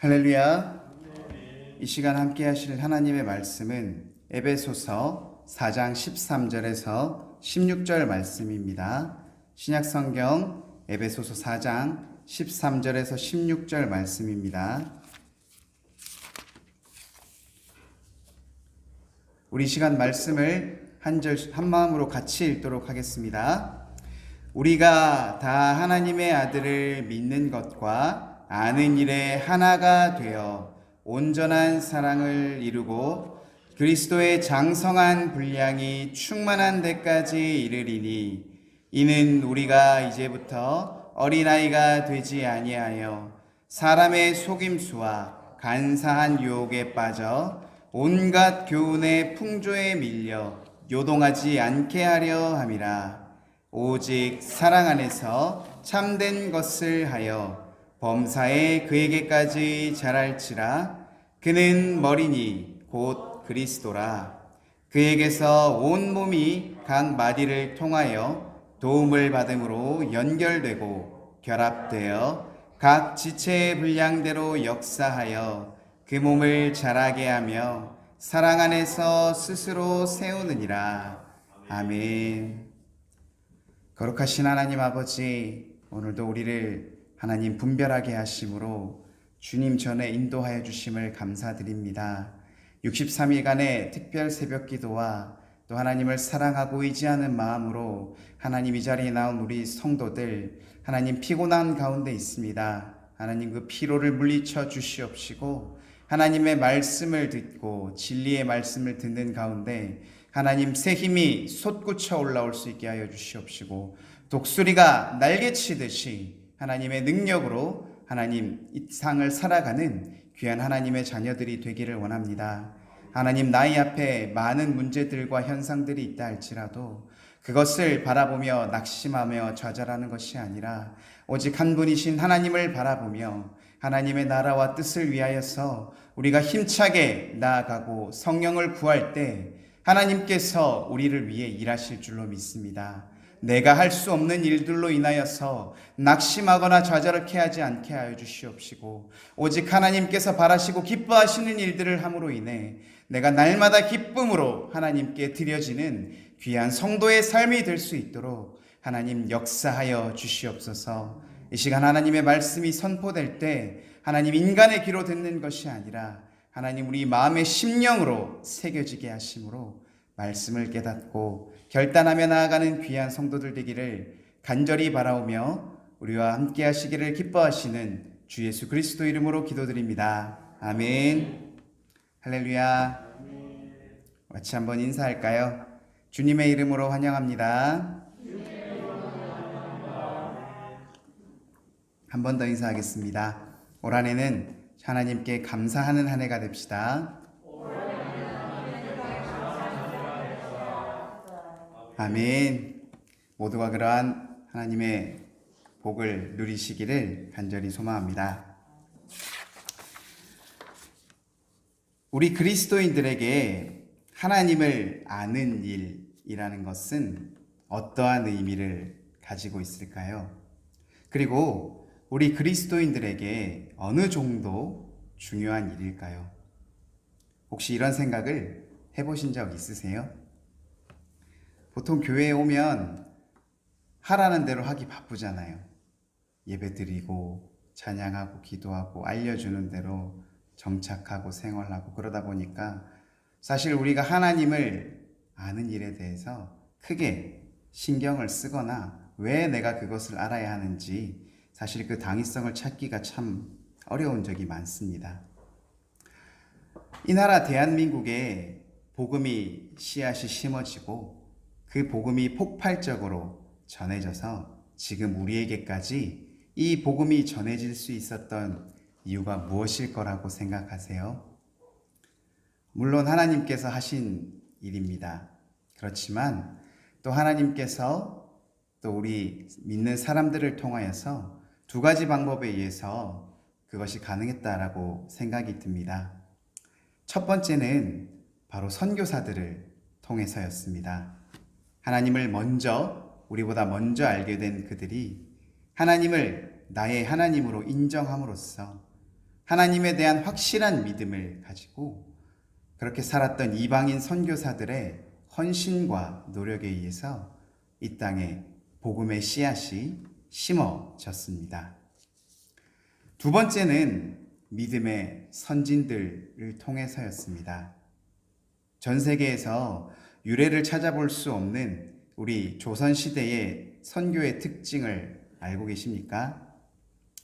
할렐루야. 이 시간 함께 하실 하나님의 말씀은 에베소서 4장 13절에서 16절 말씀입니다. 신약성경 에베소서 4장 13절에서 16절 말씀입니다. 우리 시간 말씀을 한 마음으로 같이 읽도록 하겠습니다. 우리가 다 하나님의 아들을 믿는 것과 아는 일에 하나가 되어 온전한 사랑을 이루고 그리스도의 장성한 분량이 충만한 데까지 이르리니 이는 우리가 이제부터 어린아이가 되지 아니하여 사람의 속임수와 간사한 유혹에 빠져 온갖 교훈의 풍조에 밀려 요동하지 않게 하려 함이라. 오직 사랑 안에서 참된 것을 하여 범사에 그에게까지 자랄지라. 그는 머리니 곧 그리스도라. 그에게서 온 몸이 각 마디를 통하여 도움을 받음으로 연결되고 결합되어 각 지체의 분량대로 역사하여 그 몸을 자라게 하며 사랑 안에서 스스로 세우느니라. 아멘. 거룩하신 하나님 아버지, 오늘도 우리를 하나님 분별하게 하심으로 주님 전에 인도하여 주심을 감사드립니다. 63일간의 특별 새벽 기도와 또 하나님을 사랑하고 의지하는 마음으로 하나님 이 자리에 나온 우리 성도들, 하나님 피곤한 가운데 있습니다. 하나님 그 피로를 물리쳐 주시옵시고 하나님의 말씀을 듣고 진리의 말씀을 듣는 가운데 하나님 새 힘이 솟구쳐 올라올 수 있게 하여 주시옵시고 독수리가 날개치듯이 하나님의 능력으로 하나님 이 상을 살아가는 귀한 하나님의 자녀들이 되기를 원합니다. 하나님 나의 앞에 많은 문제들과 현상들이 있다 할지라도 그것을 바라보며 낙심하며 좌절하는 것이 아니라 오직 한 분이신 하나님을 바라보며 하나님의 나라와 뜻을 위하여서 우리가 힘차게 나아가고 성령을 구할 때 하나님께서 우리를 위해 일하실 줄로 믿습니다. 내가 할 수 없는 일들로 인하여서 낙심하거나 좌절케 하지 않게 하여 주시옵시고 오직 하나님께서 바라시고 기뻐하시는 일들을 함으로 인해 내가 날마다 기쁨으로 하나님께 드려지는 귀한 성도의 삶이 될 수 있도록 하나님 역사하여 주시옵소서. 이 시간 하나님의 말씀이 선포될 때 하나님 인간의 귀로 듣는 것이 아니라 하나님 우리 마음의 심령으로 새겨지게 하심으로 말씀을 깨닫고 결단하며 나아가는 귀한 성도들 되기를 간절히 바라오며 우리와 함께 하시기를 기뻐하시는 주 예수 그리스도 이름으로 기도드립니다. 아멘. 할렐루야. 같이 한번 인사할까요? 주님의 이름으로 환영합니다. 한 번 더 인사하겠습니다. 올 한 해는 하나님께 감사하는 한 해가 됩시다. 아멘. 모두가 그러한 하나님의 복을 누리시기를 간절히 소망합니다. 우리 그리스도인들에게 하나님을 아는 일이라는 것은 어떠한 의미를 가지고 있을까요? 그리고 우리 그리스도인들에게 어느 정도 중요한 일일까요? 혹시 이런 생각을 해보신 적 있으세요? 보통 교회에 오면 하라는 대로 하기 바쁘잖아요. 예배 드리고 찬양하고 기도하고 알려주는 대로 정착하고 생활하고 그러다 보니까 사실 우리가 하나님을 아는 일에 대해서 크게 신경을 쓰거나 왜 내가 그것을 알아야 하는지 사실 그 당위성을 찾기가 참 어려운 적이 많습니다. 이 나라 대한민국에 복음이 씨앗이 심어지고 그 복음이 폭발적으로 전해져서 지금 우리에게까지 이 복음이 전해질 수 있었던 이유가 무엇일 거라고 생각하세요? 물론 하나님께서 하신 일입니다. 그렇지만 또 하나님께서 또 우리 믿는 사람들을 통하여서 두 가지 방법에 의해서 그것이 가능했다라고 생각이 듭니다. 첫 번째는 바로 선교사들을 통해서였습니다. 하나님을 우리보다 먼저 알게 된 그들이 하나님을 나의 하나님으로 인정함으로써 하나님에 대한 확실한 믿음을 가지고 그렇게 살았던 이방인 선교사들의 헌신과 노력에 의해서 이 땅에 복음의 씨앗이 심어졌습니다. 두 번째는 믿음의 선진들을 통해서였습니다. 전 세계에서 유래를 찾아볼 수 없는 우리 조선시대의 선교의 특징을 알고 계십니까?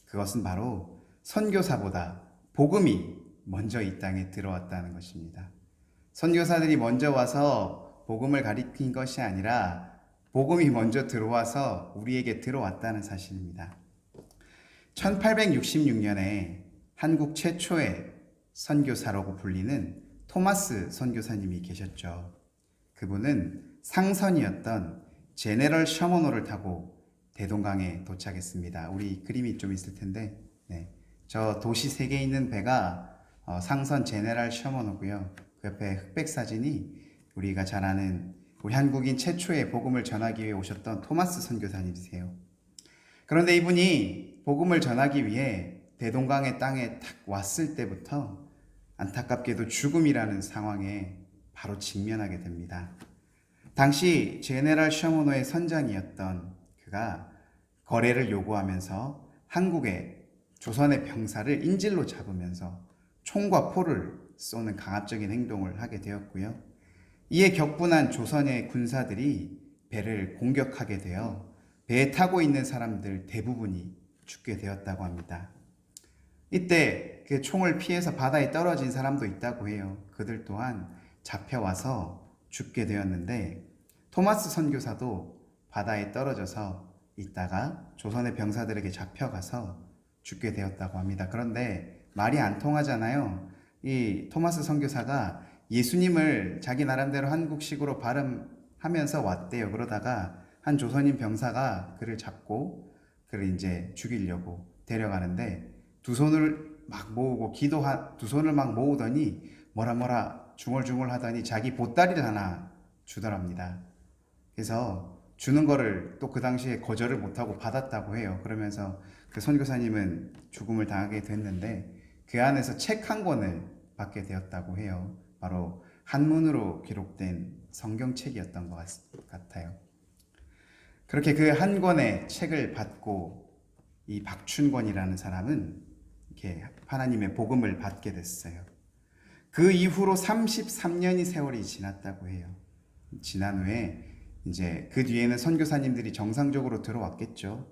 그것은 바로 선교사보다 복음이 먼저 이 땅에 들어왔다는 것입니다. 선교사들이 먼저 와서 복음을 가리킨 것이 아니라 복음이 먼저 들어와서 우리에게 들어왔다는 사실입니다. 1866년에 한국 최초의 선교사라고 불리는 토마스 선교사님이 계셨죠. 그분은 상선이었던 제네럴 셔머노를 타고 대동강에 도착했습니다. 우리 그림이 좀 있을 텐데, 저 도시 3개 있는 배가 상선 제네럴 셔머노고요. 그 옆에 흑백 사진이 우리가 잘 아는 우리 한국인 최초의 복음을 전하기 위해 오셨던 토마스 선교사님이세요. 그런데 이분이 복음을 전하기 위해 대동강의 땅에 탁 왔을 때부터 안타깝게도 죽음이라는 상황에 바로 직면하게 됩니다. 당시 제네럴 셔머노의 선장이었던 그가 거래를 요구하면서 한국의 조선의 병사를 인질로 잡으면서 총과 포를 쏘는 강압적인 행동을 하게 되었고요. 이에 격분한 조선의 군사들이 배를 공격하게 되어 배에 타고 있는 사람들 대부분이 죽게 되었다고 합니다. 이때 그 총을 피해서 바다에 떨어진 사람도 있다고 해요. 그들 또한 잡혀와서 죽게 되었는데 토마스 선교사도 바다에 떨어져서 있다가 조선의 병사들에게 잡혀가서 죽게 되었다고 합니다. 그런데 말이 안 통하잖아요. 이 토마스 선교사가 예수님을 자기 나름대로 한국식으로 발음하면서 왔대요. 그러다가 한 조선인 병사가 그를 잡고 그를 이제 죽이려고 데려가는데 두 손을 막 모으고 두 손을 막 모으더니 뭐라 중얼중얼 하더니 자기 보따리를 하나 주더랍니다. 그래서 주는 거를 또 그 당시에 거절을 못하고 받았다고 해요. 그러면서 그 선교사님은 죽음을 당하게 됐는데 그 안에서 책 한 권을 받게 되었다고 해요. 바로 한문으로 기록된 성경책이었던 것 같아요. 그렇게 그 한 권의 책을 받고 이 박춘권이라는 사람은 이렇게 하나님의 복음을 받게 됐어요. 그 이후로 33년이 세월이 지났다고 해요. 지난 후에 이제 그 뒤에는 선교사님들이 정상적으로 들어왔겠죠.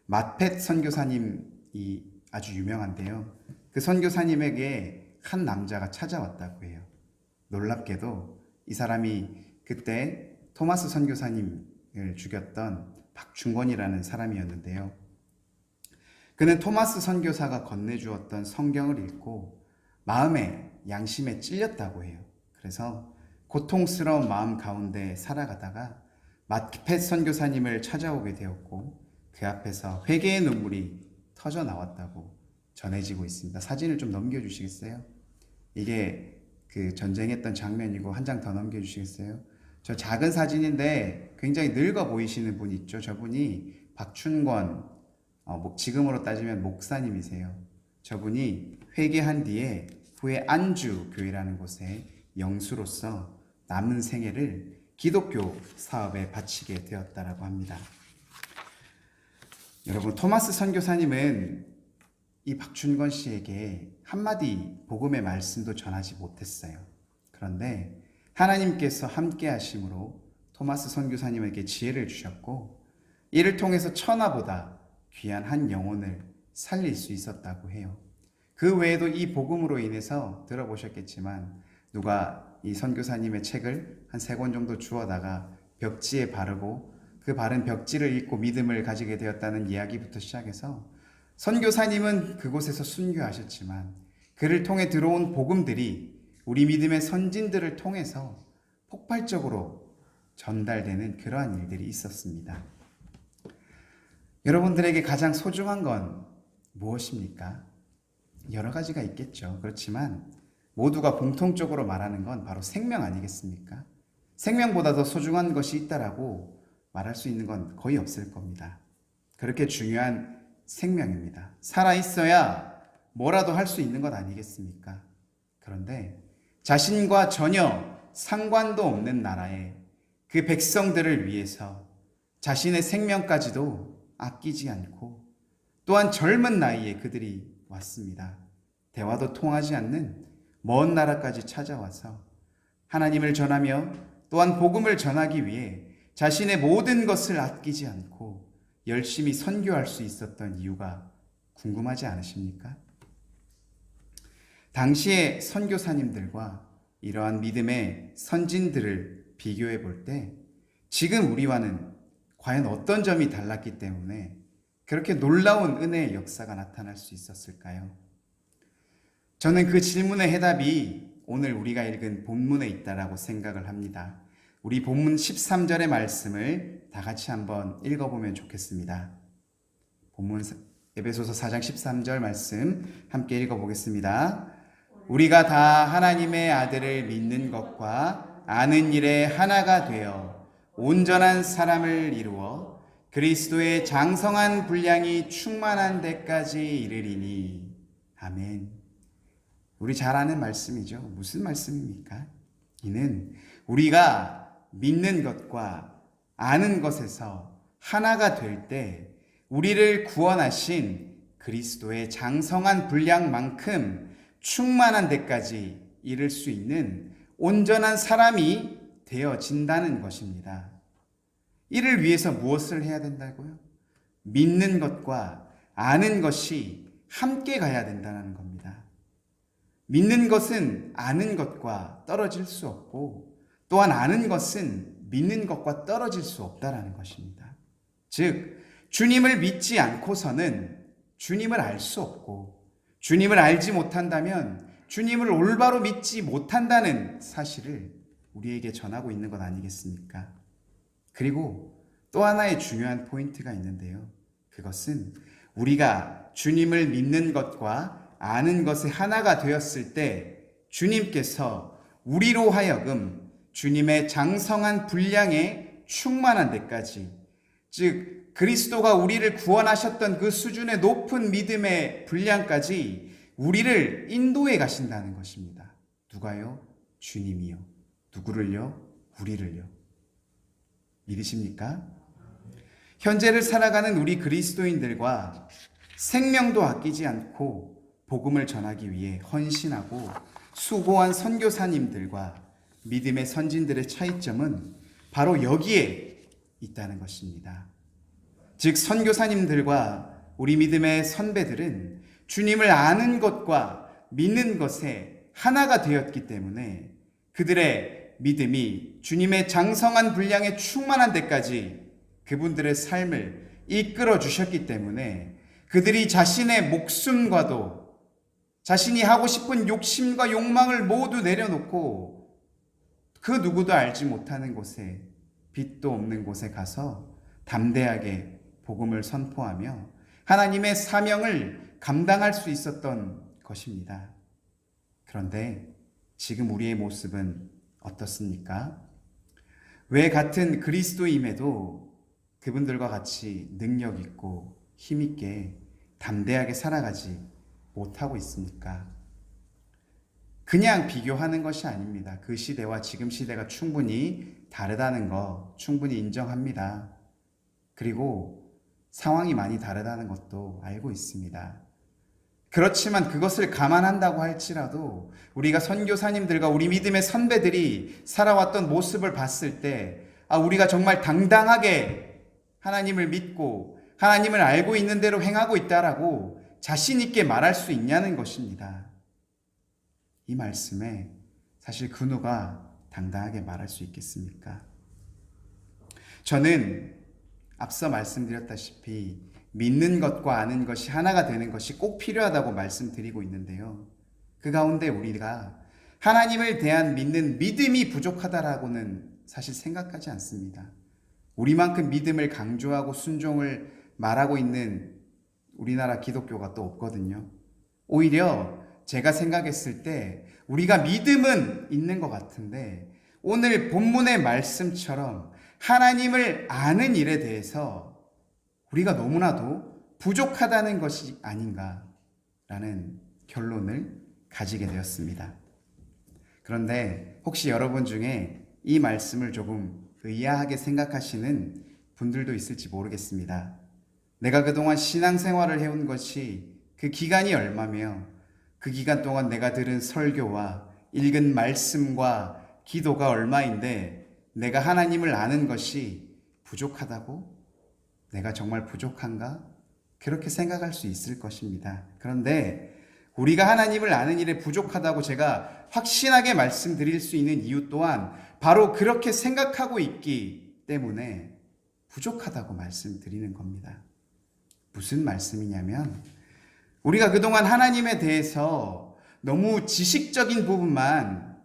마펫 선교사님이 아주 유명한데요. 그 선교사님에게 한 남자가 찾아왔다고 해요. 놀랍게도 이 사람이 그때 토마스 선교사님을 죽였던 박충권이라는 사람이었는데요. 그는 토마스 선교사가 건네주었던 성경을 읽고 마음에 양심에 찔렸다고 해요. 그래서 고통스러운 마음 가운데 살아가다가 마펫 선교사님을 찾아오게 되었고 그 앞에서 회개의 눈물이 터져 나왔다고 전해지고 있습니다. 사진을 좀 넘겨주시겠어요? 이게 그 전쟁했던 장면이고 한 장 더 넘겨주시겠어요? 저 작은 사진인데 굉장히 늙어 보이시는 분 있죠? 저분이 박춘권, 지금으로 따지면 목사님이세요. 저분이 회개한 뒤에 후에 안주교회라는 곳에 영수로서 남은 생애를 기독교 사업에 바치게 되었다라고 합니다. 여러분, 토마스 선교사님은 이 박춘권 씨에게 한마디 복음의 말씀도 전하지 못했어요. 그런데 하나님께서 함께 하심으로 토마스 선교사님에게 지혜를 주셨고 이를 통해서 천하보다 귀한 한 영혼을 살릴 수 있었다고 해요. 그 외에도 이 복음으로 인해서 들어보셨겠지만 누가 이 선교사님의 책을 한 3권 정도 주워다가 벽지에 바르고 그 바른 벽지를 읽고 믿음을 가지게 되었다는 이야기부터 시작해서 선교사님은 그곳에서 순교하셨지만 그를 통해 들어온 복음들이 우리 믿음의 선진들을 통해서 폭발적으로 전달되는 그러한 일들이 있었습니다. 여러분들에게 가장 소중한 건 무엇입니까? 여러 가지가 있겠죠. 그렇지만 모두가 공통적으로 말하는 건 바로 생명 아니겠습니까? 생명보다 더 소중한 것이 있다라고 말할 수 있는 건 거의 없을 겁니다. 그렇게 중요한 생명입니다. 살아있어야 뭐라도 할 수 있는 것 아니겠습니까? 그런데 자신과 전혀 상관도 없는 나라에 그 백성들을 위해서 자신의 생명까지도 아끼지 않고 또한 젊은 나이에 그들이 왔습니다. 대화도 통하지 않는 먼 나라까지 찾아와서 하나님을 전하며 또한 복음을 전하기 위해 자신의 모든 것을 아끼지 않고 열심히 선교할 수 있었던 이유가 궁금하지 않으십니까? 당시의 선교사님들과 이러한 믿음의 선진들을 비교해 볼 때 지금 우리와는 과연 어떤 점이 달랐기 때문에 그렇게 놀라운 은혜의 역사가 나타날 수 있었을까요? 저는 그 질문의 해답이 오늘 우리가 읽은 본문에 있다라고 생각을 합니다. 우리 본문 13절의 말씀을 다 같이 한번 읽어보면 좋겠습니다. 본문 에베소서 4장 13절 말씀 함께 읽어보겠습니다. 우리가 다 하나님의 아들을 믿는 것과 아는 일에 하나가 되어 온전한 사람을 이루어 그리스도의 장성한 분량이 충만한 데까지 이르리니. 아멘. 우리 잘 아는 말씀이죠. 무슨 말씀입니까? 이는 우리가 믿는 것과 아는 것에서 하나가 될 때 우리를 구원하신 그리스도의 장성한 분량만큼 충만한 데까지 이를 수 있는 온전한 사람이 되어진다는 것입니다. 이를 위해서 무엇을 해야 된다고요? 믿는 것과 아는 것이 함께 가야 된다는 겁니다. 믿는 것은 아는 것과 떨어질 수 없고 또한 아는 것은 믿는 것과 떨어질 수 없다는 것입니다. 즉 주님을 믿지 않고서는 주님을 알 수 없고 주님을 알지 못한다면 주님을 올바로 믿지 못한다는 사실을 우리에게 전하고 있는 것 아니겠습니까? 그리고 또 하나의 중요한 포인트가 있는데요. 그것은 우리가 주님을 믿는 것과 아는 것이 하나가 되었을 때 주님께서 우리로 하여금 주님의 장성한 분량에 충만한 데까지, 즉 그리스도가 우리를 구원하셨던 그 수준의 높은 믿음의 분량까지 우리를 인도해 가신다는 것입니다. 누가요? 주님이요. 누구를요? 우리를요. 믿으십니까? 현재를 살아가는 우리 그리스도인들과 생명도 아끼지 않고 복음을 전하기 위해 헌신하고 수고한 선교사님들과 믿음의 선진들의 차이점은 바로 여기에 있다는 것입니다. 즉 선교사님들과 우리 믿음의 선배들은 주님을 아는 것과 믿는 것에 하나가 되었기 때문에 그들의 믿음이 주님의 장성한 분량에 충만한 데까지 그분들의 삶을 이끌어 주셨기 때문에 그들이 자신의 목숨과도 자신이 하고 싶은 욕심과 욕망을 모두 내려놓고 그 누구도 알지 못하는 곳에, 빛도 없는 곳에 가서 담대하게 복음을 선포하며 하나님의 사명을 감당할 수 있었던 것입니다. 그런데 지금 우리의 모습은 어떻습니까? 왜 같은 그리스도임에도 그분들과 같이 능력 있고 힘 있게 담대하게 살아가지 못하고 있습니까? 그냥 비교하는 것이 아닙니다. 그 시대와 지금 시대가 충분히 다르다는 거 충분히 인정합니다. 그리고 상황이 많이 다르다는 것도 알고 있습니다. 그렇지만 그것을 감안한다고 할지라도 우리가 선교사님들과 우리 믿음의 선배들이 살아왔던 모습을 봤을 때 우리가 정말 당당하게 하나님을 믿고 하나님을 알고 있는 대로 행하고 있다라고 자신 있게 말할 수 있냐는 것입니다. 이 말씀에 사실 그 누가 당당하게 말할 수 있겠습니까? 저는 앞서 말씀드렸다시피 믿는 것과 아는 것이 하나가 되는 것이 꼭 필요하다고 말씀드리고 있는데요. 그 가운데 우리가 하나님을 대한 믿는 믿음이 부족하다라고는 사실 생각하지 않습니다. 우리만큼 믿음을 강조하고 순종을 말하고 있는 우리나라 기독교가 또 없거든요. 오히려 제가 생각했을 때 우리가 믿음은 있는 것 같은데 오늘 본문의 말씀처럼 하나님을 아는 일에 대해서 우리가 너무나도 부족하다는 것이 아닌가라는 결론을 가지게 되었습니다. 그런데 혹시 여러분 중에 이 말씀을 조금 의아하게 생각하시는 분들도 있을지 모르겠습니다. 내가 그동안 신앙생활을 해온 것이 그 기간이 얼마며 그 기간 동안 내가 들은 설교와 읽은 말씀과 기도가 얼마인데 내가 하나님을 아는 것이 부족하다고? 내가 정말 부족한가? 그렇게 생각할 수 있을 것입니다. 그런데 우리가 하나님을 아는 일에 부족하다고 제가 확신하게 말씀드릴 수 있는 이유 또한 바로 그렇게 생각하고 있기 때문에 부족하다고 말씀드리는 겁니다. 무슨 말씀이냐면 우리가 그동안 하나님에 대해서 너무 지식적인 부분만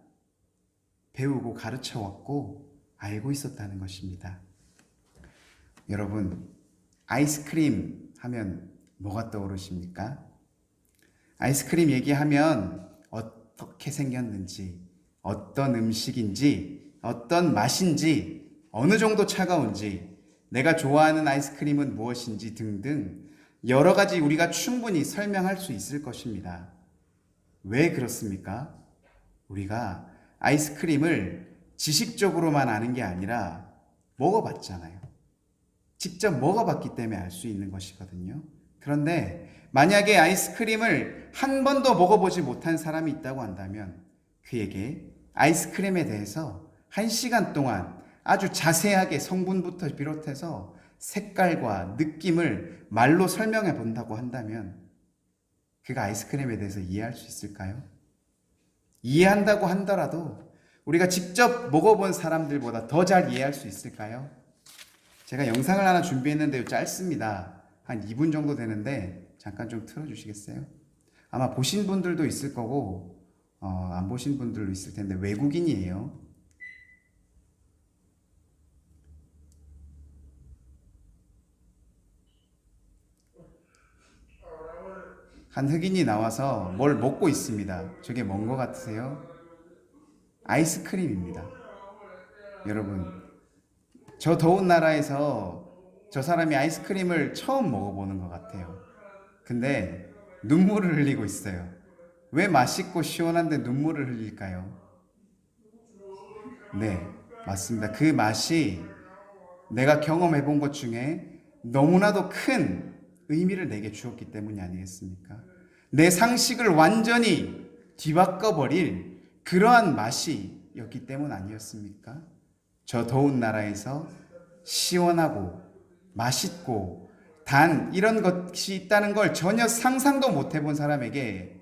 배우고 가르쳐 왔고 알고 있었다는 것입니다. 여러분, 아이스크림 하면 뭐가 떠오르십니까? 아이스크림 얘기하면 어떻게 생겼는지, 어떤 음식인지, 어떤 맛인지, 어느 정도 차가운지, 내가 좋아하는 아이스크림은 무엇인지 등등 여러 가지 우리가 충분히 설명할 수 있을 것입니다. 왜 그렇습니까? 우리가 아이스크림을 지식적으로만 아는 게 아니라 먹어봤잖아요. 직접 먹어봤기 때문에 알 수 있는 것이거든요. 그런데 만약에 아이스크림을 한 번도 먹어보지 못한 사람이 있다고 한다면 그에게 아이스크림에 대해서 1시간 동안 아주 자세하게 성분부터 비롯해서 색깔과 느낌을 말로 설명해 본다고 한다면 그가 아이스크림에 대해서 이해할 수 있을까요? 이해한다고 하더라도 우리가 직접 먹어본 사람들보다 더 잘 이해할 수 있을까요? 제가 영상을 하나 준비했는데요. 짧습니다. 한 2분 정도 되는데 잠깐 좀 틀어주시겠어요? 아마 보신 분들도 있을 거고 안 보신 분들도 있을 텐데 외국인이에요. 한 흑인이 나와서 뭘 먹고 있습니다. 저게 뭔 것 같으세요? 아이스크림입니다. 여러분, 저 더운 나라에서 저 사람이 아이스크림을 처음 먹어보는 것 같아요. 근데 눈물을 흘리고 있어요. 왜 맛있고 시원한데 눈물을 흘릴까요? 네, 맞습니다. 그 맛이 내가 경험해 본 것 중에 너무나도 큰 의미를 내게 주었기 때문이 아니겠습니까? 내 상식을 완전히 뒤바꿔 버릴 그러한 맛이었기 때문 아니었습니까? 저 더운 나라에서 시원하고 맛있고 단 이런 것이 있다는 걸 전혀 상상도 못 해본 사람에게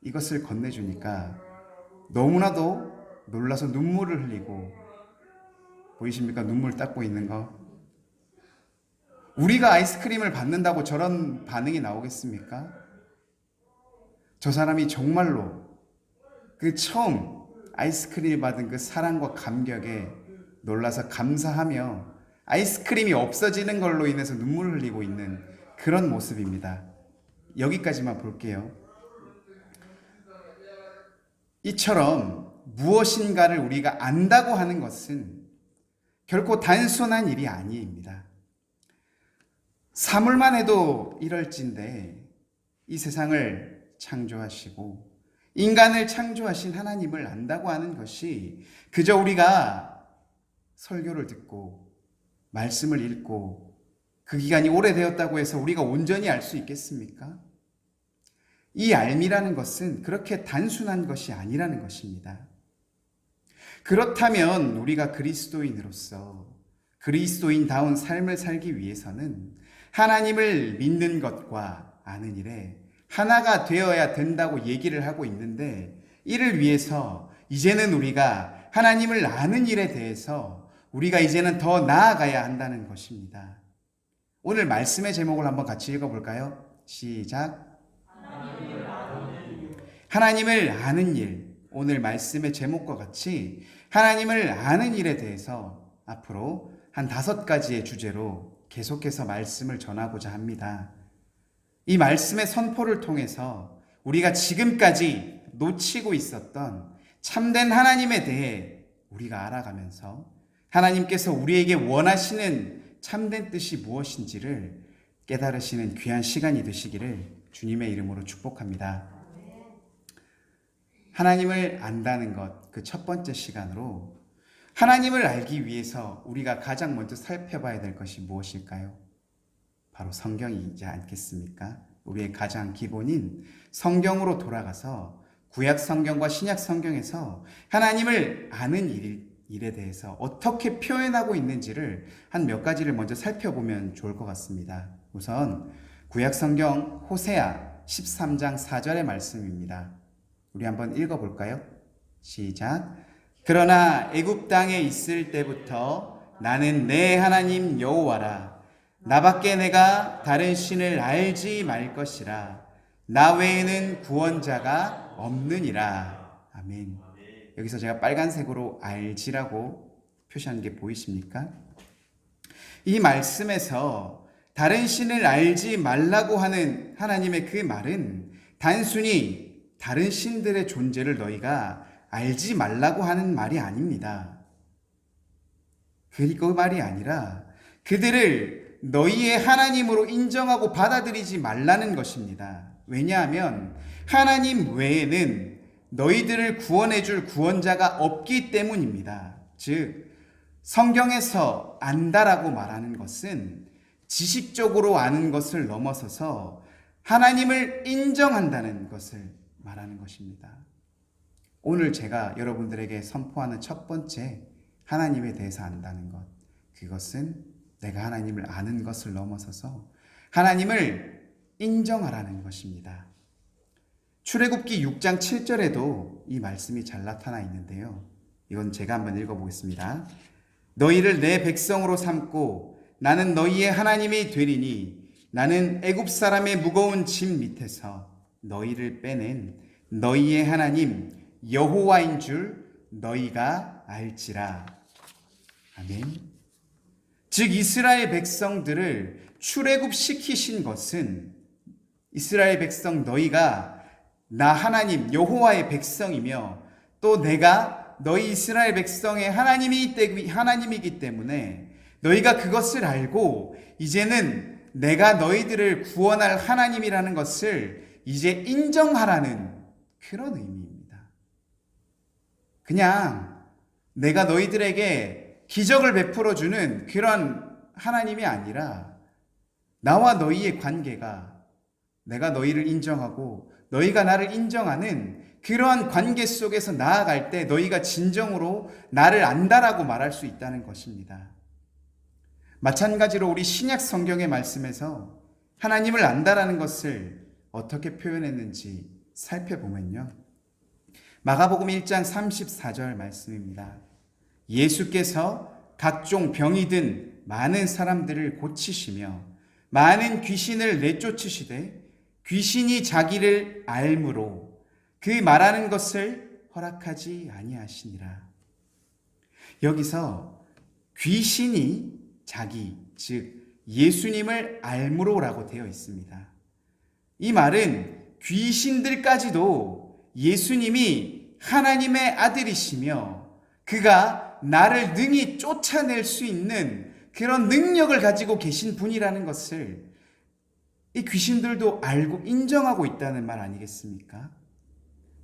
이것을 건네주니까 너무나도 놀라서 눈물을 흘리고, 보이십니까? 눈물 닦고 있는 거. 우리가 아이스크림을 받는다고 저런 반응이 나오겠습니까? 저 사람이 정말로 그 처음 아이스크림을 받은 그 사랑과 감격에 놀라서 감사하며 아이스크림이 없어지는 걸로 인해서 눈물을 흘리고 있는 그런 모습입니다. 여기까지만 볼게요. 이처럼 무엇인가를 우리가 안다고 하는 것은 결코 단순한 일이 아닙니다. 사물만 해도 이럴진데 이 세상을 창조하시고 인간을 창조하신 하나님을 안다고 하는 것이 그저 우리가 설교를 듣고 말씀을 읽고 그 기간이 오래되었다고 해서 우리가 온전히 알 수 있겠습니까? 이 알미라는 것은 그렇게 단순한 것이 아니라는 것입니다. 그렇다면 우리가 그리스도인으로서 그리스도인다운 삶을 살기 위해서는 하나님을 믿는 것과 아는 일에 하나가 되어야 된다고 얘기를 하고 있는데, 이를 위해서 이제는 우리가 하나님을 아는 일에 대해서 우리가 이제는 더 나아가야 한다는 것입니다. 오늘 말씀의 제목을 한번 같이 읽어볼까요? 시작. 하나님을 아는 일. 오늘 말씀의 제목과 같이 하나님을 아는 일에 대해서 앞으로 한 5가지의 주제로 계속해서 말씀을 전하고자 합니다. 이 말씀의 선포를 통해서 우리가 지금까지 놓치고 있었던 참된 하나님에 대해 우리가 알아가면서 하나님께서 우리에게 원하시는 참된 뜻이 무엇인지를 깨달으시는 귀한 시간이 되시기를 주님의 이름으로 축복합니다. 하나님을 안다는 것, 그 첫 번째 시간으로 하나님을 알기 위해서 우리가 가장 먼저 살펴봐야 될 것이 무엇일까요? 바로 성경이지 않겠습니까? 우리의 가장 기본인 성경으로 돌아가서 구약 성경과 신약 성경에서 하나님을 아는 일에 대해서 어떻게 표현하고 있는지를 한 몇 가지를 먼저 살펴보면 좋을 것 같습니다. 우선 구약 성경 호세아 13장 4절의 말씀입니다. 우리 한번 읽어볼까요? 시작. 그러나 애굽 땅에 있을 때부터 나는 내 하나님 여호와라. 나밖에 내가 다른 신을 알지 말 것이라. 나 외에는 구원자가 없느니라. 아멘. 여기서 제가 빨간색으로 알지라고 표시한 게 보이십니까? 이 말씀에서 다른 신을 알지 말라고 하는 하나님의 그 말은 단순히 다른 신들의 존재를 너희가 알지 말라고 하는 말이 아닙니다. 그 말이 아니라 그들을 너희의 하나님으로 인정하고 받아들이지 말라는 것입니다. 왜냐하면 하나님 외에는 너희들을 구원해 줄 구원자가 없기 때문입니다. 즉 성경에서 안다라고 말하는 것은 지식적으로 아는 것을 넘어서서 하나님을 인정한다는 것을 말하는 것입니다. 오늘 제가 여러분들에게 선포하는 첫 번째 하나님에 대해서 안다는 것, 그것은 내가 하나님을 아는 것을 넘어서서 하나님을 인정하라는 것입니다. 출애굽기 6장 7절에도 이 말씀이 잘 나타나 있는데요. 이건 제가 한번 읽어보겠습니다. 너희를 내 백성으로 삼고 나는 너희의 하나님이 되리니 나는 애굽 사람의 무거운 짐 밑에서 너희를 빼낸 너희의 하나님 여호와인 줄 너희가 알지라. 아멘. 즉 이스라엘 백성들을 출애굽시키신 것은 이스라엘 백성 너희가 나 하나님 여호와의 백성이며 또 내가 너희 이스라엘 백성의 하나님이기 때문에 너희가 그것을 알고 이제는 내가 너희들을 구원할 하나님이라는 것을 이제 인정하라는 그런 의미입니다. 그냥 내가 너희들에게 기적을 베풀어주는 그런 하나님이 아니라 나와 너희의 관계가 내가 너희를 인정하고 너희가 나를 인정하는 그러한 관계 속에서 나아갈 때 너희가 진정으로 나를 안다라고 말할 수 있다는 것입니다. 마찬가지로 우리 신약 성경의 말씀에서 하나님을 안다라는 것을 어떻게 표현했는지 살펴보면요. 마가복음 1장 34절 말씀입니다. 예수께서 각종 병이 든 많은 사람들을 고치시며 많은 귀신을 내쫓으시되 귀신이 자기를 알므로 그 말하는 것을 허락하지 아니하시니라. 여기서 귀신이 자기, 즉 예수님을 알므로라고 되어 있습니다. 이 말은 귀신들까지도 예수님이 하나님의 아들이시며 그가 나를 능히 쫓아낼 수 있는 그런 능력을 가지고 계신 분이라는 것을 이 귀신들도 알고 인정하고 있다는 말 아니겠습니까?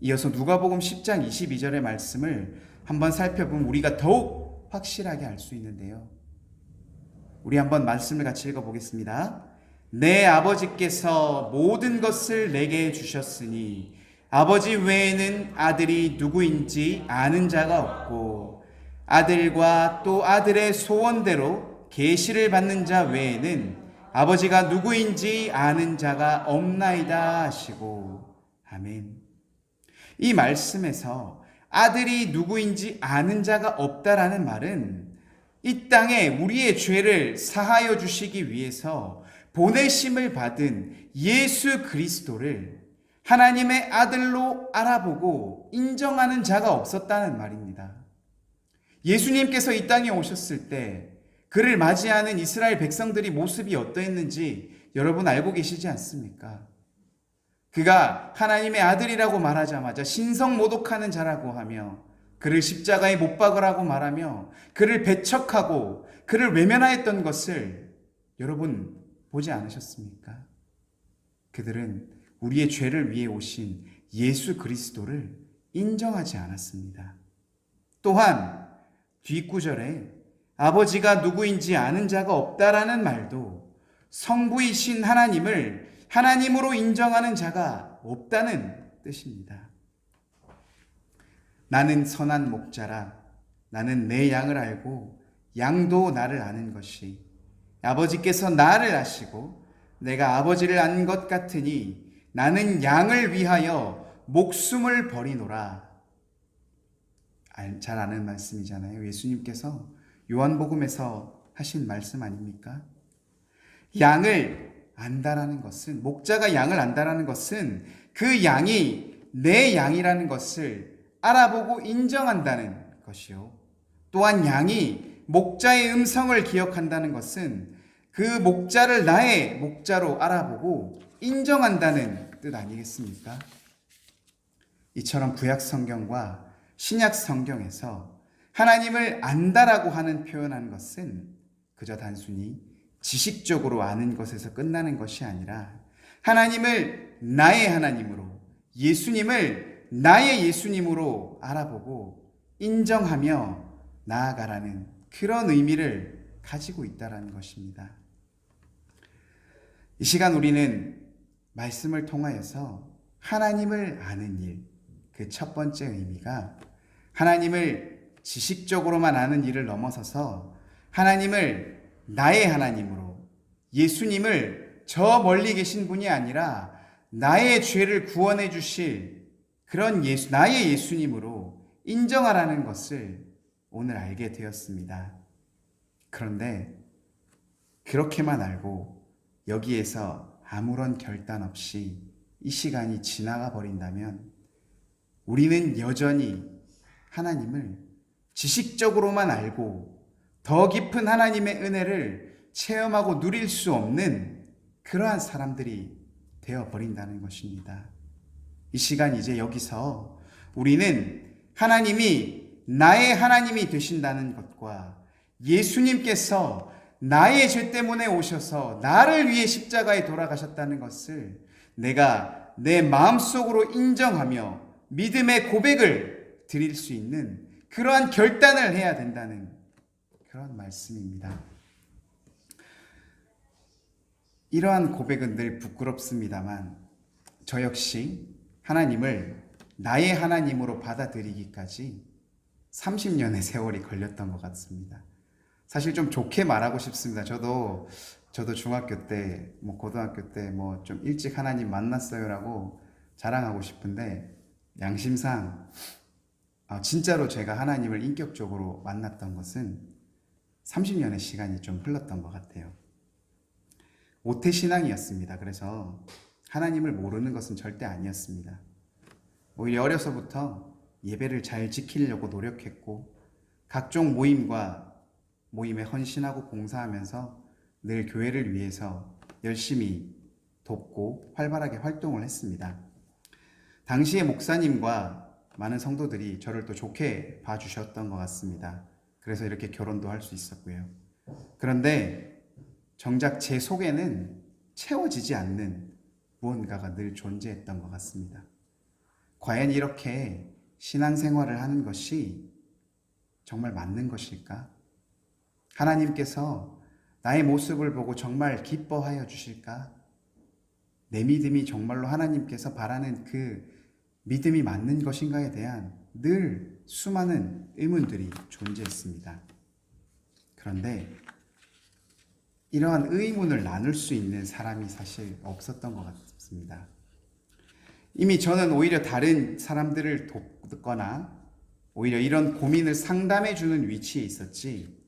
이어서 누가복음 10장 22절의 말씀을 한번 살펴보면 우리가 더욱 확실하게 알 수 있는데요. 우리 한번 말씀을 같이 읽어보겠습니다. 내 아버지께서 모든 것을 내게 주셨으니 아버지 외에는 아들이 누구인지 아는 자가 없고 아들과 또 아들의 소원대로 계시를 받는 자 외에는 아버지가 누구인지 아는 자가 없나이다 하시고. 아멘. 이 말씀에서 아들이 누구인지 아는 자가 없다라는 말은 이 땅에 우리의 죄를 사하여 주시기 위해서 보내심을 받은 예수 그리스도를 하나님의 아들로 알아보고 인정하는 자가 없었다는 말입니다. 예수님께서 이 땅에 오셨을 때 그를 맞이하는 이스라엘 백성들이 모습이 어떠했는지 여러분 알고 계시지 않습니까? 그가 하나님의 아들이라고 말하자마자 신성모독하는 자라고 하며 그를 십자가에 못 박으라고 말하며 그를 배척하고 그를 외면하였던 것을 여러분 보지 않으셨습니까? 그들은 우리의 죄를 위해 오신 예수 그리스도를 인정하지 않았습니다. 또한 뒷구절에 아버지가 누구인지 아는 자가 없다라는 말도 성부이신 하나님을 하나님으로 인정하는 자가 없다는 뜻입니다. 나는 선한 목자라. 나는 내 양을 알고 양도 나를 아는 것이 아버지께서 나를 아시고 내가 아버지를 아는 것 같으니 나는 양을 위하여 목숨을 버리노라. 잘 아는 말씀이잖아요. 예수님께서 요한복음에서 하신 말씀 아닙니까? 양을 안다라는 것은, 목자가 양을 안다라는 것은 그 양이 내 양이라는 것을 알아보고 인정한다는 것이요. 또한 양이 목자의 음성을 기억한다는 것은 그 목자를 나의 목자로 알아보고 인정한다는 뜻 아니겠습니까? 이처럼 구약 성경과 신약 성경에서 하나님을 안다라고 하는 표현한 것은 그저 단순히 지식적으로 아는 것에서 끝나는 것이 아니라 하나님을 나의 하나님으로, 예수님을 나의 예수님으로 알아보고 인정하며 나아가라는 그런 의미를 가지고 있다는 것입니다. 이 시간 우리는 말씀을 통하여서 하나님을 아는 일, 그 첫 번째 의미가 하나님을 지식적으로만 아는 일을 넘어서서 하나님을 나의 하나님으로, 예수님을 저 멀리 계신 분이 아니라 나의 죄를 구원해 주실 그런 나의 예수님으로 인정하라는 것을 오늘 알게 되었습니다. 그런데 그렇게만 알고 여기에서 아무런 결단 없이 이 시간이 지나가 버린다면 우리는 여전히 하나님을 지식적으로만 알고 더 깊은 하나님의 은혜를 체험하고 누릴 수 없는 그러한 사람들이 되어버린다는 것입니다. 이 시간 이제 여기서 우리는 하나님이 나의 하나님이 되신다는 것과 예수님께서 나의 죄 때문에 오셔서 나를 위해 십자가에 돌아가셨다는 것을 내가 내 마음속으로 인정하며 믿음의 고백을 드릴 수 있는 그러한 결단을 해야 된다는 그런 말씀입니다. 이러한 고백은 늘 부끄럽습니다만 저 역시 하나님을 나의 하나님으로 받아들이기까지 30년의 세월이 걸렸던 것 같습니다. 사실 좀 좋게 말하고 싶습니다. 저도 중학교 때, 고등학교 때 좀 일찍 하나님 만났어요라고 자랑하고 싶은데 양심상 진짜로 제가 하나님을 인격적으로 만났던 것은 30년의 시간이 좀 흘렀던 것 같아요. 모태신앙이었습니다. 그래서 하나님을 모르는 것은 절대 아니었습니다. 오히려 어려서부터 예배를 잘 지키려고 노력했고 각종 모임에 헌신하고 봉사하면서 늘 교회를 위해서 열심히 돕고 활발하게 활동을 했습니다. 당시의 목사님과 많은 성도들이 저를 또 좋게 봐주셨던 것 같습니다. 그래서 이렇게 결혼도 할 수 있었고요. 그런데 정작 제 속에는 채워지지 않는 무언가가 늘 존재했던 것 같습니다. 과연 이렇게 신앙생활을 하는 것이 정말 맞는 것일까? 하나님께서 나의 모습을 보고 정말 기뻐하여 주실까? 내 믿음이 정말로 하나님께서 바라는 그 믿음이 맞는 것인가에 대한 늘 수많은 의문들이 존재했습니다. 그런데 이러한 의문을 나눌 수 있는 사람이 사실 없었던 것 같습니다. 이미 저는 오히려 다른 사람들을 돕거나 오히려 이런 고민을 상담해 주는 위치에 있었지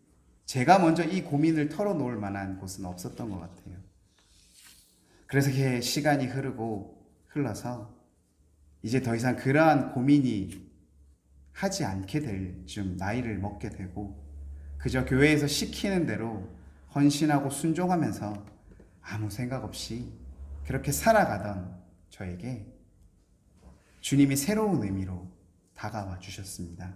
제가 먼저 이 고민을 털어놓을 만한 곳은 없었던 것 같아요. 그래서 시간이 흘러서 이제 더 이상 그러한 고민이 하지 않게 될 쯤 나이를 먹게 되고 그저 교회에서 시키는 대로 헌신하고 순종하면서 아무 생각 없이 그렇게 살아가던 저에게 주님이 새로운 의미로 다가와 주셨습니다.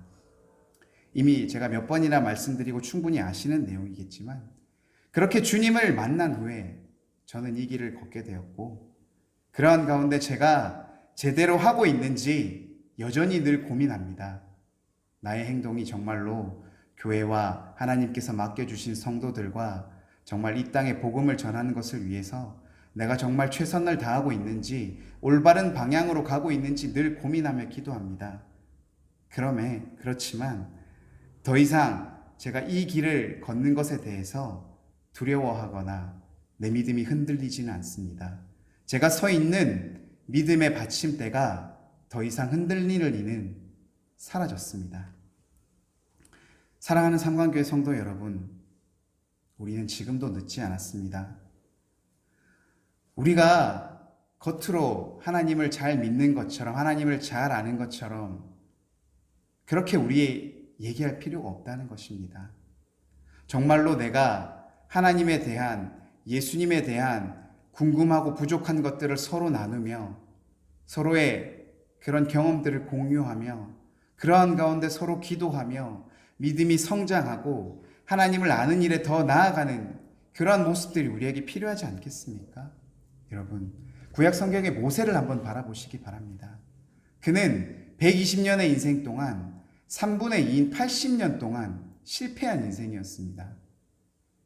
이미 제가 몇 번이나 말씀드리고 충분히 아시는 내용이겠지만 그렇게 주님을 만난 후에 저는 이 길을 걷게 되었고 그러한 가운데 제가 제대로 하고 있는지 여전히 늘 고민합니다. 나의 행동이 정말로 교회와 하나님께서 맡겨주신 성도들과 정말 이 땅에 복음을 전하는 것을 위해서 내가 정말 최선을 다하고 있는지, 올바른 방향으로 가고 있는지 늘 고민하며 기도합니다. 그렇지만 더 이상 제가 이 길을 걷는 것에 대해서 두려워하거나 내 믿음이 흔들리지는 않습니다. 제가 서 있는 믿음의 받침대가 더 이상 흔들리는 이는 사라졌습니다. 사랑하는 삼관교회 성도 여러분, 우리는 지금도 늦지 않았습니다. 우리가 겉으로 하나님을 잘 믿는 것처럼, 하나님을 잘 아는 것처럼 그렇게 우리 얘기할 필요가 없다는 것입니다. 정말로 내가 하나님에 대한, 예수님에 대한 궁금하고 부족한 것들을 서로 나누며 서로의 그런 경험들을 공유하며 그러한 가운데 서로 기도하며 믿음이 성장하고 하나님을 아는 일에 더 나아가는 그러한 모습들이 우리에게 필요하지 않겠습니까? 여러분, 구약 성경의 모세를 한번 바라보시기 바랍니다. 그는 120년의 인생 동안 3분의 2인 80년 동안 실패한 인생이었습니다.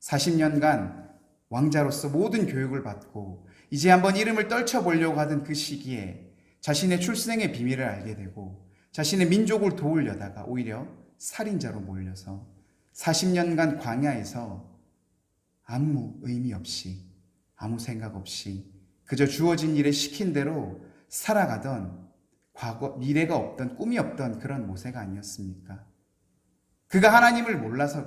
40년간 왕자로서 모든 교육을 받고 이제 한번 이름을 떨쳐보려고 하던 그 시기에 자신의 출생의 비밀을 알게 되고 자신의 민족을 도우려다가 오히려 살인자로 몰려서 40년간 광야에서 아무 의미 없이, 아무 생각 없이 그저 주어진 일에 시킨 대로 살아가던, 미래가 없던, 꿈이 없던 그런 모세가 아니었습니까? 그가 하나님을 몰라서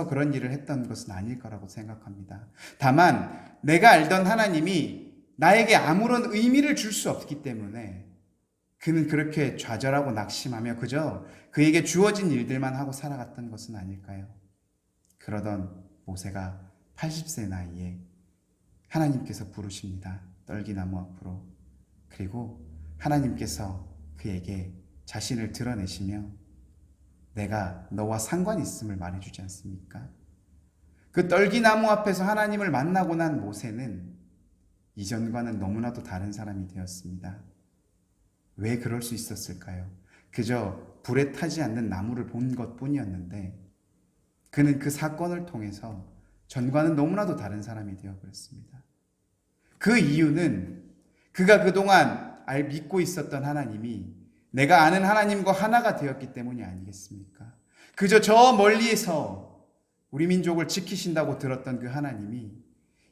그런 일을 했던 것은 아닐 거라고 생각합니다. 다만 내가 알던 하나님이 나에게 아무런 의미를 줄 수 없기 때문에 그는 그렇게 좌절하고 낙심하며 그저 그에게 주어진 일들만 하고 살아갔던 것은 아닐까요? 그러던 모세가 80세 나이에 하나님께서 부르십니다. 떨기나무 앞으로. 그리고 하나님께서 그에게 자신을 드러내시며 내가 너와 상관이 있음을 말해주지 않습니까? 그 떨기나무 앞에서 하나님을 만나고 난 모세는 이전과는 너무나도 다른 사람이 되었습니다. 왜 그럴 수 있었을까요? 그저 불에 타지 않는 나무를 본 것뿐이었는데 그는 그 사건을 통해서 전과는 너무나도 다른 사람이 되어버렸습니다. 그 이유는 그가 그동안 믿고 있었던 하나님이 내가 아는 하나님과 하나가 되었기 때문이 아니겠습니까? 그저 저 멀리에서 우리 민족을 지키신다고 들었던 그 하나님이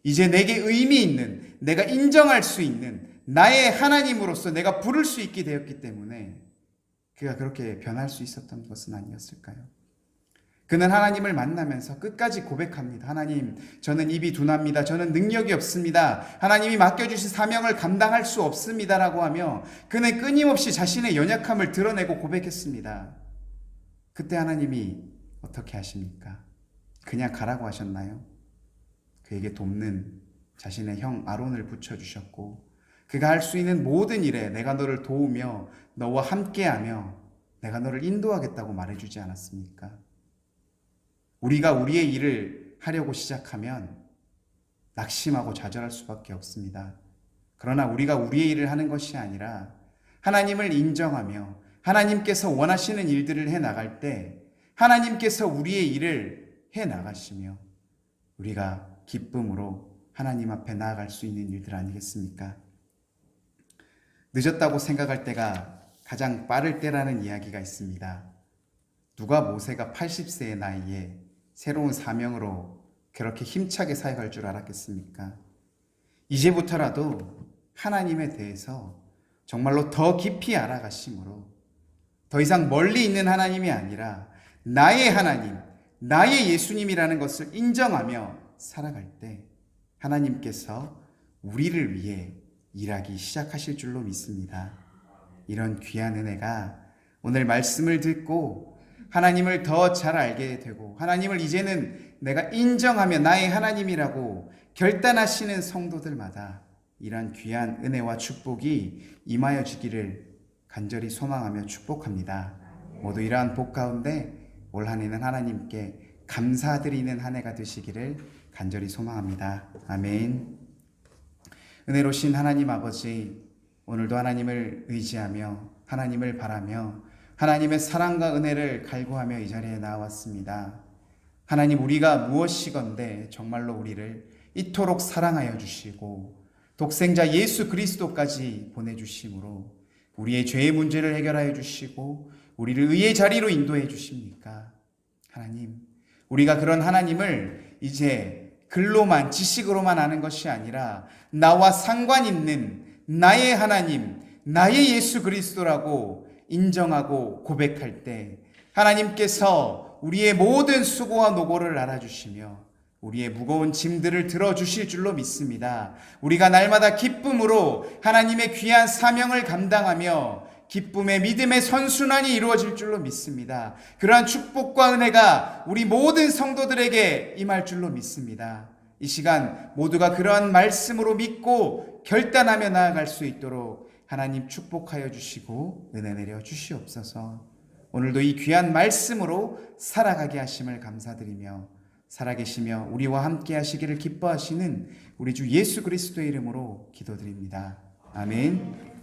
이제 내게 의미 있는, 내가 인정할 수 있는 나의 하나님으로서 내가 부를 수 있게 되었기 때문에 그가 그렇게 변할 수 있었던 것은 아니었을까요? 그는 하나님을 만나면서 끝까지 고백합니다. 하나님, 저는 입이 둔합니다. 저는 능력이 없습니다. 하나님이 맡겨주신 사명을 감당할 수 없습니다라고 하며 그는 끊임없이 자신의 연약함을 드러내고 고백했습니다. 그때 하나님이 어떻게 하십니까? 그냥 가라고 하셨나요? 그에게 돕는 자신의 형 아론을 붙여주셨고 그가 할 수 있는 모든 일에 내가 너를 도우며 너와 함께하며 내가 너를 인도하겠다고 말해주지 않았습니까? 우리가 우리의 일을 하려고 시작하면 낙심하고 좌절할 수밖에 없습니다. 그러나 우리가 우리의 일을 하는 것이 아니라 하나님을 인정하며 하나님께서 원하시는 일들을 해나갈 때 하나님께서 우리의 일을 해나가시며 우리가 기쁨으로 하나님 앞에 나아갈 수 있는 일들 아니겠습니까? 늦었다고 생각할 때가 가장 빠를 때라는 이야기가 있습니다. 누가 모세가 80세의 나이에 새로운 사명으로 그렇게 힘차게 사역할 줄 알았겠습니까? 이제부터라도 하나님에 대해서 정말로 더 깊이 알아가심으로 더 이상 멀리 있는 하나님이 아니라 나의 하나님, 나의 예수님이라는 것을 인정하며 살아갈 때 하나님께서 우리를 위해 일하기 시작하실 줄로 믿습니다. 이런 귀한 은혜가 오늘 말씀을 듣고 하나님을 더 잘 알게 되고 하나님을 이제는 내가 인정하며 나의 하나님이라고 결단하시는 성도들마다 이런 귀한 은혜와 축복이 임하여 주기를 간절히 소망하며 축복합니다. 모두 이러한 복 가운데 올 한 해는 하나님께 감사드리는 한 해가 되시기를 간절히 소망합니다. 아멘. 은혜로우신 하나님 아버지, 오늘도 하나님을 의지하며 하나님을 바라며 하나님의 사랑과 은혜를 갈구하며 이 자리에 나왔습니다. 하나님, 우리가 무엇이건대 정말로 우리를 이토록 사랑하여 주시고 독생자 예수 그리스도까지 보내주심으로 우리의 죄의 문제를 해결하여 주시고 우리를 의의 자리로 인도해 주십니까? 하나님, 우리가 그런 하나님을 이제 글로만 지식으로만 아는 것이 아니라 나와 상관 있는 나의 하나님, 나의 예수 그리스도라고 인정하고 고백할 때 하나님께서 우리의 모든 수고와 노고를 알아주시며 우리의 무거운 짐들을 들어주실 줄로 믿습니다. 우리가 날마다 기쁨으로 하나님의 귀한 사명을 감당하며 기쁨의 믿음의 선순환이 이루어질 줄로 믿습니다. 그러한 축복과 은혜가 우리 모든 성도들에게 임할 줄로 믿습니다. 이 시간 모두가 그러한 말씀으로 믿고 결단하며 나아갈 수 있도록 하나님 축복하여 주시고 은혜 내려 주시옵소서. 오늘도 이 귀한 말씀으로 살아가게 하심을 감사드리며 살아계시며 우리와 함께 하시기를 기뻐하시는 우리 주 예수 그리스도의 이름으로 기도드립니다. 아멘.